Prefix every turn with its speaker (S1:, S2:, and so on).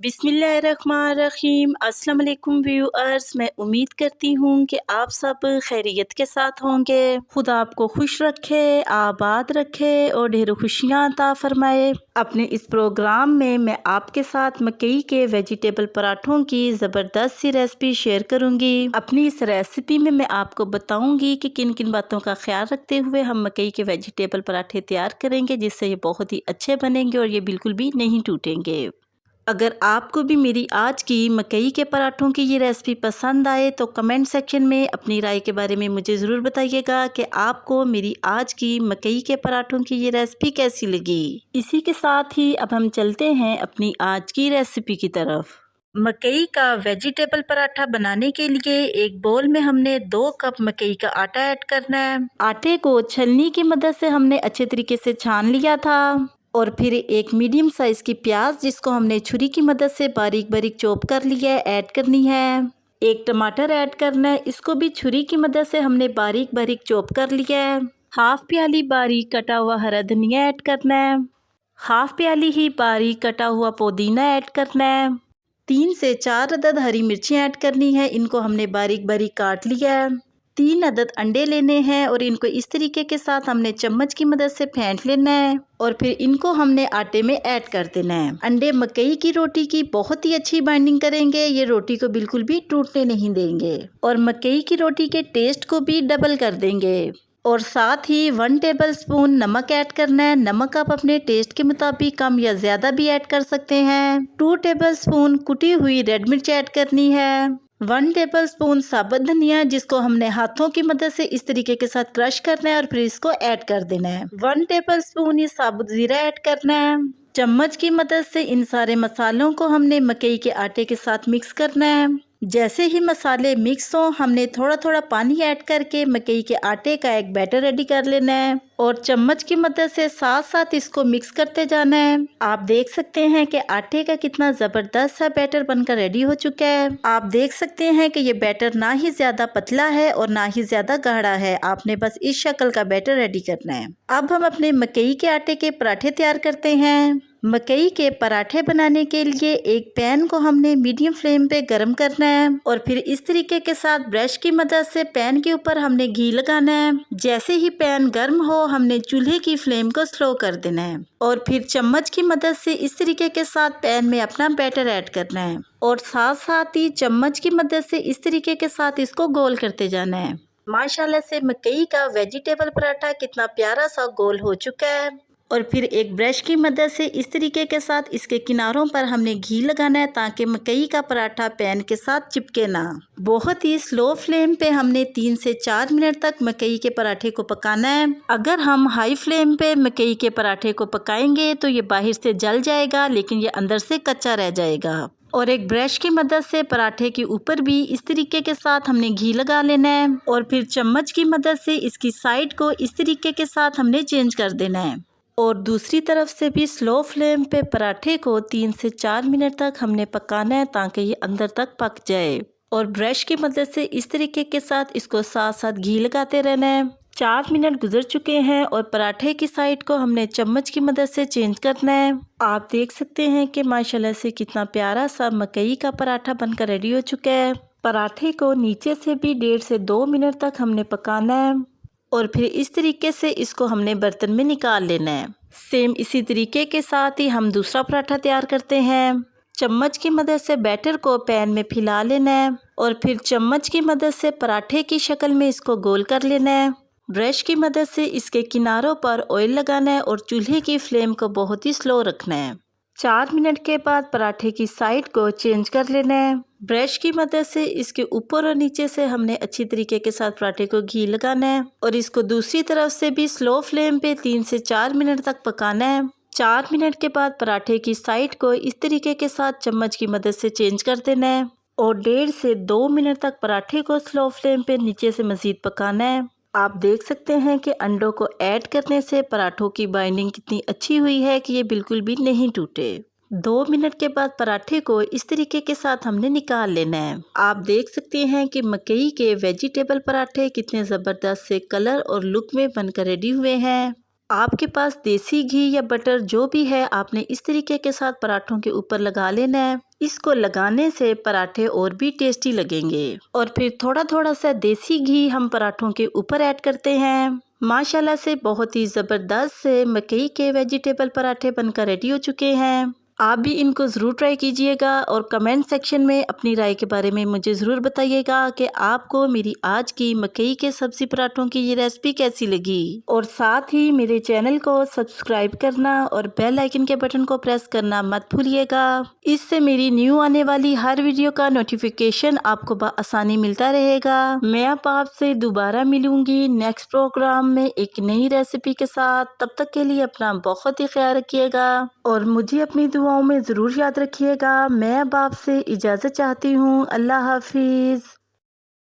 S1: बिस्मिल्लाहिर्रहमानिर्रहीम। अस्सलाम वालेकुम व्यूअर्स, मैं उम्मीद करती हूँ कि आप सब खैरियत के साथ होंगे। खुदा आपको खुश रखे, आबाद रखे और ढेरों खुशियाँ अता फरमाए। अपने इस प्रोग्राम में मैं आपके साथ मकई के वेजिटेबल पराठों की ज़बरदस्त सी रेसिपी शेयर करूँगी। अपनी इस रेसिपी में मैं आपको बताऊँगी कि किन किन बातों का ख्याल रखते हुए हम मकई के वेजिटेबल पराठे तैयार करेंगे, जिससे ये बहुत ही अच्छे बनेंगे और ये बिल्कुल भी नहीं टूटेंगे। अगर आपको भी मेरी आज की मकई के पराठों की ये रेसिपी पसंद आए तो कमेंट सेक्शन में अपनी राय के बारे में मुझे ज़रूर बताइएगा कि आपको मेरी आज की मकई के पराठों की ये रेसिपी कैसी लगी। इसी के साथ ही अब हम चलते हैं अपनी आज की रेसिपी की तरफ। मकई का वेजिटेबल पराठा बनाने के लिए एक बोल में हमने 2 कप मकई का आटा ऐड करना है। आटे को छलनी की मदद से हमने अच्छे तरीके से छान लिया था और फिर एक मीडियम साइज़ की प्याज, जिसको हमने छुरी की मदद से बारीक बारीक चॉप कर लिया है, ऐड करनी है। एक टमाटर ऐड करना है, इसको भी छुरी की मदद से हमने बारीक बारीक चॉप कर लिया है। हाफ प्याली बारीक कटा हुआ हरा धनिया ऐड करना है। हाफ प्याली ही बारीक कटा हुआ पुदीना ऐड करना है। 3 से 4 अदद हरी मिर्ची ऐड करनी है, इनको हमने बारीक बारीक काट लिया है। 3 अदद अंडे लेने हैं और इनको इस तरीके के साथ हमने चम्मच की मदद से फेंट लेना है और फिर इनको हमने आटे में ऐड कर देना है। अंडे मकई की रोटी की बहुत ही अच्छी बाइंडिंग करेंगे, ये रोटी को बिल्कुल भी टूटने नहीं देंगे और मकई की रोटी के टेस्ट को भी डबल कर देंगे। और साथ ही 1 टेबलस्पून नमक ऐड करना है। नमक आप अपने टेस्ट के मुताबिक कम या ज़्यादा भी ऐड कर सकते हैं। 2 टेबलस्पून कुटी हुई रेड मिर्च ऐड करनी है। 1 टेबलस्पून साबुत धनिया, जिसको हमने हाथों की मदद से इस तरीके के साथ क्रश करना है और फिर इसको ऐड कर देना है। 1 टेबलस्पून ये साबुत ज़ीरा ऐड करना है। चम्मच की मदद से इन सारे मसालों को हमने मकई के आटे के साथ मिक्स करना है। जैसे ही मसाले मिक्स हों, हमने थोड़ा थोड़ा पानी ऐड करके मकई के आटे का एक बैटर रेडी कर लेना है और चम्मच की मदद से साथ साथ इसको मिक्स करते जाना है। आप देख सकते हैं कि आटे का कितना ज़बरदस्त सा बैटर बनकर रेडी हो चुका है। आप देख सकते हैं कि ये बैटर ना ही ज़्यादा पतला है और ना ही ज़्यादा गाढ़ा है, आपने बस इस शक्ल का बैटर रेडी करना है। अब हम अपने मकई के आटे के पराठे तैयार करते हैं। मकई के पराठे बनाने के लिए एक पैन को हमने मीडियम फ्लेम पे गरम करना है और फिर इस तरीके के साथ ब्रश की मदद से पैन के ऊपर हमने घी लगाना है। जैसे ही पैन गर्म हो, हमने चूल्हे की फ्लेम को स्लो कर देना है और फिर चम्मच की मदद से इस तरीके के साथ पैन में अपना बैटर ऐड करना है और साथ साथ ही चम्मच की मदद से इस तरीके के साथ इसको गोल करते जाना है। माशाल्लाह से मकई का वेजिटेबल पराठा कितना प्यारा सा गोल हो चुका है और फिर एक ब्रश की मदद से इस तरीके के साथ इसके किनारों पर हमने घी लगाना है ताकि मकई का पराठा पैन के साथ चिपके ना। बहुत ही स्लो फ्लेम पे हमने 3 से 4 मिनट तक मकई के पराठे को पकाना है। अगर हम हाई फ्लेम पे मकई के पराठे को पकाएंगे तो ये बाहर से जल जाएगा, लेकिन ये अंदर से कच्चा रह जाएगा। और एक ब्रश की मदद से पराठे के ऊपर भी इस तरीके के साथ हमने घी लगा लेना है और फिर चम्मच की मदद से इसकी साइड को इस तरीके के साथ हमने चेंज कर देना है और दूसरी तरफ से भी स्लो फ्लेम पे पराठे को 3 से 4 मिनट तक हमने पकाना है ताकि ये अंदर तक पक जाए। और ब्रश की मदद से इस तरीके के साथ इसको साथ साथ घी लगाते रहना है। 4 मिनट गुजर चुके हैं और पराठे की साइड को हमने चम्मच की मदद से चेंज करना है। आप देख सकते हैं कि माशाल्लाह से कितना प्यारा सा मकई का पराठा बनकर रेडी हो चुका है। पराठे को नीचे से भी 1.5 से 2 मिनट तक हमने पकाना है और फिर इस तरीके से इसको हमने बर्तन में निकाल लेना है। सेम इसी तरीके के साथ ही हम दूसरा पराठा तैयार करते हैं। चम्मच की मदद से बैटर को पैन में फैला लेना है और फिर चम्मच की मदद से पराठे की शक्ल में इसको गोल कर लेना है। ब्रश की मदद से इसके किनारों पर ऑयल लगाना है और चूल्हे की फ्लेम को बहुत ही स्लो रखना है। 4 मिनट के बाद पराठे की साइड को चेंज कर लेना है। ब्रश की मदद से इसके ऊपर और नीचे से हमने अच्छी तरीके के साथ पराठे को घी लगाना है और इसको दूसरी तरफ से भी स्लो फ्लेम पे 3 से 4 मिनट तक पकाना है। 4 मिनट के बाद पराठे की साइड को इस तरीके के साथ चम्मच की मदद से चेंज कर देना है और 1.5 से 2 मिनट तक पराठे को स्लो फ्लेम पे नीचे से मज़ीद पकाना है। आप देख सकते हैं कि अंडों को ऐड करने से पराठों की बाइंडिंग कितनी अच्छी हुई है कि ये बिल्कुल भी नहीं टूटे। 2 मिनट के बाद पराठे को इस तरीके के साथ हमने निकाल लेना है। आप देख सकते हैं कि मकई के वेजिटेबल पराठे कितने ज़बरदस्त से कलर और लुक में बनकर रेडी हुए हैं। आपके पास देसी घी या बटर जो भी है, आपने इस तरीके के साथ पराठों के ऊपर लगा लेना है इसको लगाने से पराठे और भी टेस्टी लगेंगे। और फिर थोड़ा थोड़ा सा देसी घी हम पराठों के ऊपर ऐड करते हैं। माशाल्लाह से बहुत ही ज़बरदस्त से मकई के वेजिटेबल पराठे बनकर रेडी हो चुके हैं। आप भी इनको ज़रूर ट्राई कीजिएगा और कमेंट सेक्शन में अपनी राय के बारे में मुझे ज़रूर बताइएगा कि आपको मेरी आज की मकई के सब्ज़ी पराठों की ये रेसिपी कैसी लगी। और साथ ही मेरे चैनल को सब्सक्राइब करना और बेल आइकन के बटन को प्रेस करना मत भूलिएगा। इससे मेरी न्यू आने वाली हर वीडियो का नोटिफिकेशन आपको आसानी मिलता रहेगा। मैं अब आपसे दोबारा मिलूंगी नेक्स्ट प्रोग्राम में एक नई रेसिपी के साथ। तब तक के लिए अपना बहुत ही ख्याल रखिएगा और मुझे अपनी दुआओं में ज़रूर याद रखिएगा। मैं अब आपसे इजाज़त चाहती हूँ। अल्लाह हाफिज़।